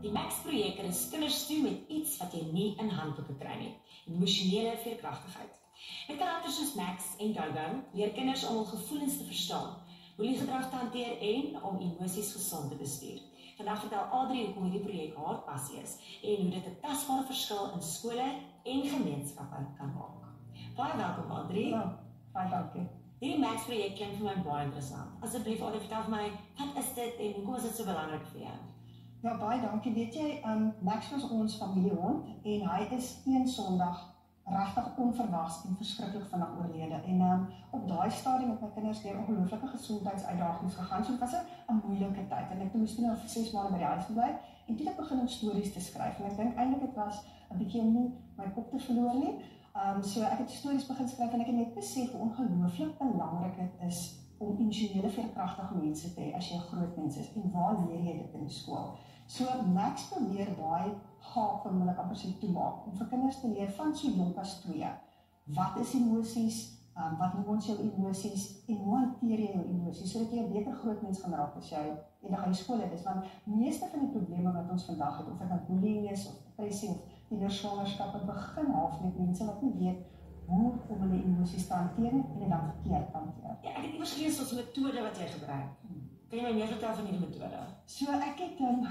Die Max-projek is kinders toe met iets wat jy nie in handboeke kry nie, emosionele veerkragtigheid. Met karakters soos Max en Gogo leer kinders om hul gevoelens te verstaan, boeliegedrag te hanteer en om emosies gesond te bestuur. Vandag vertel Adrie hoekom hierdie projek haar passie is en hoe dit 'n tasbare verskil in skole en gemeenskappe kan maak. Baie welkom Adrie. Ja, baie dankie. Hierdie Max-projek klink vir my baie interessant. Asseblief Adrie, vertel vir my, wat is dit en hoekom is dit so belangrik vir jou? Ja, baie dankie. Weet jy, Max was ons familiehond en hy is een Sondag regtig onverwags en verskriklik vinnig oorlede. En op daai stadium het my kinders deur ongelooflike gesondheidsuitdagings gegaan. So dit was 'n moeilike tyd en ek moes toe nou vir 6 maande by die huis bly en toe het ek begin om stories te skryf. En ek dink eintlik dit was 'n bietjie om nie my kop te verloor nie. So ek het stories begin skryf en ek het net besef hoe ongelooflik belangrik dit is om emosionele veerkragtige mense te hê as jy 'n groot mens is en waar leer jy dit in die skool? So Max probeer daai gaap van hulle amper sê toemaak om vir kinders te leer van so jonk as 2. Wat is emosies? Wat noem ons jou emosies en hoe hanteer jy jou emosies sodat jy 'n beter groot mens gaan raak as jy eendag aan die skool is, want meeste van die probleme wat ons vandag het, of dit nou bullying is of depressie of tienerswangerskappe, begin half met mense wat nie weet hoe om hulle emosies te hanteer en dit dan verkeerd hanteer. Ja, ek het iewers gelees oor 'n metode wat jy gebruik. Kan jy my meer vertel van hierdie metode? So ek het 'n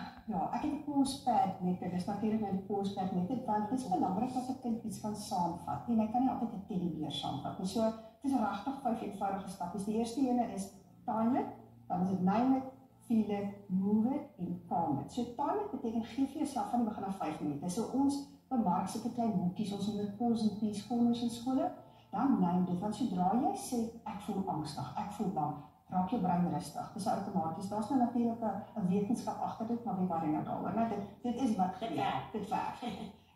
postpad metode. Dis natuurlik my postpad metode want dit is belangrik dat 'n kind iets kan saamvat en hy kan nie altyd 'n teddybeer saamvat nie. So dit is regtig 5 eenvoudige stappies. Die eerste ene is time it, dan is dit name it, feel it, move it en calm it. So time it beteken gee vir jouself van die begin af 5 minute. So ons bemark sulke klein hoekies, ons noem dit pause and peace corners in skole. Dan name dit, want sodra jy sê ek voel angstig, ek voel bang, raak jou brein rustig. Dis outomaties. Daar's nou natuurlik 'n wetenskap agter dit, maar wie worry nou daaroor? Nou dit is wat gebeur. Dit werk.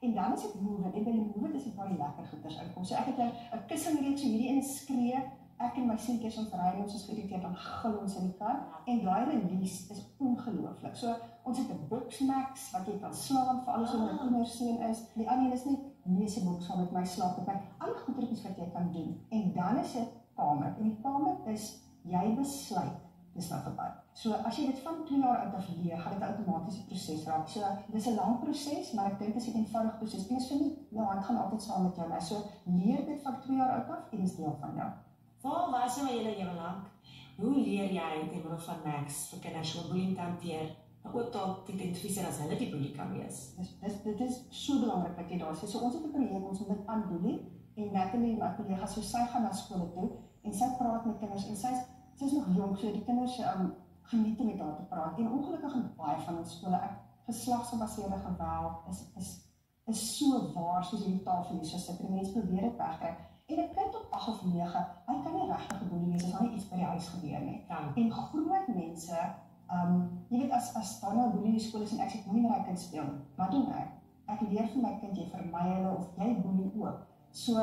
En dan is dit move it. En by die move it is dit baie lekker goeders uitkom. So ek het 'n kussingreeks, so hierdie ene skree. Ek en my seentjies ons ry ons is geïrriteerd dan gil ons in die kar en daai release is ongelooflik. So ons het 'n box Max wat jy kan slaap vir alles wat 'n tienerseun is. Die ander een is net meeste boks van met my slaap met my alle goedertjies wat jy kan doen. En dan is dit calm it. En die calm it is jy besluit dis nou verby. So as jy dit van 2 jaar oud af leer, gaan dit 'n outomatiese proses raak. So dis 'n lang proses, maar ek dink dit is 'n eenvoudige proses. Mens vir nie, jou hand gaan altyd saam met jou. So leer dit van 2 jaar oud af en is deel van jou. Waar was jy julle lewe lank? Hoe leer jy deur middel van Max vir kinders om bullying te hanteer, maar ook te identifiseer as hulle die bully kan wees? Dit is so belangrik dat jy daar sê. So ons het 'n projek, ons noem dit Unbully en Natalie en my kollega, so sy gaan na skole toe en sy praat met kinders en sy is nog jonk, so die kinders geniet om met haar te praat. En ongelukkig in baie van ons skole, geslagsgebaseerde geweld is so waar soos die tafel hier, so sit die mense probeer dit wegkry. En 'n kind op 8 of 9, hy kan nie regtig geboelie wees as daar nie iets by die huis gebeur nie. En groot mense, jy weet as daar nou 'n boelie in die skool is en ek sê moenie met daai kind speel nie. Wat doen ek? Ek leer vir my kind jy vermy hulle of jy boelie ook. So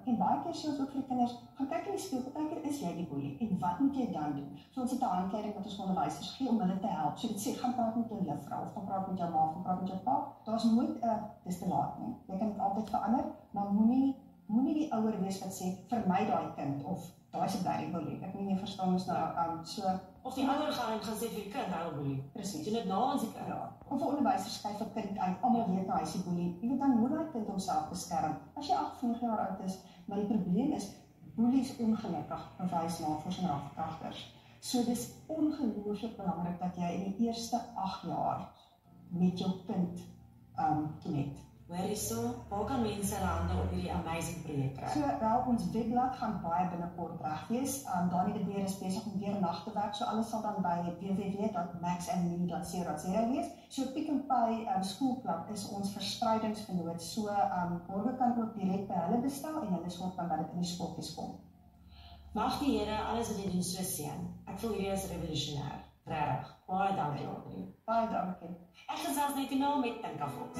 en baie keer sê ons ook vir die kinders, gaan kyk in die spieël, partykeer is jy die boelie en wat moet jy dan doen? So ons het 'n handleiding wat ons onderwysers gee om hulle te help. So dit sê gaan praat met jou juffrou of gaan praat met jou ma of gaan praat met jou pa. Daar's nooit dis te laat nie. Jy kan dit altyd verander, maar moenie die ouer wees wat sê vermy daai kind of daai se bly boelie. Ek nie verstaan ons nou so of die ouer gaan sê vir die kind hy wil boelie. Presies. Doen dit na ons die kind. Ja. Of 'n onderwyser skryf 'n kind uit, almal weet nou hy is die boelie. Jy weet dan moet daai kind homself beskerm. As jy 8 of 9 jaar oud is, maar die probleem is boelies ongelukkig bewys navorsing raak verkragters. So dis ongelooflik belangrik dat jy in die eerste 8 jaar met jou kind connect. Hoor hierso, waar kan mense hulle hande op hierdie amazing projek kry? So wel, ons webblad gaan baie binnekort reg wees. Dani de Beer is besig om weer nag te werk, so alles sal dan by www.maxandme.co.za wees. So Pick n Pay Skoolklub is ons verspreidingsvernoot. So borgers kan ook direk by hulle bestel en hulle sorg dan dat dit in die skooltjies kom. Mag die Here alles wat jy doen so seën. Ek voel hierdie is revolusionêr. Regtig. Baie dankie. Baie dankie. Ek gesels net nou met Tinka Vos.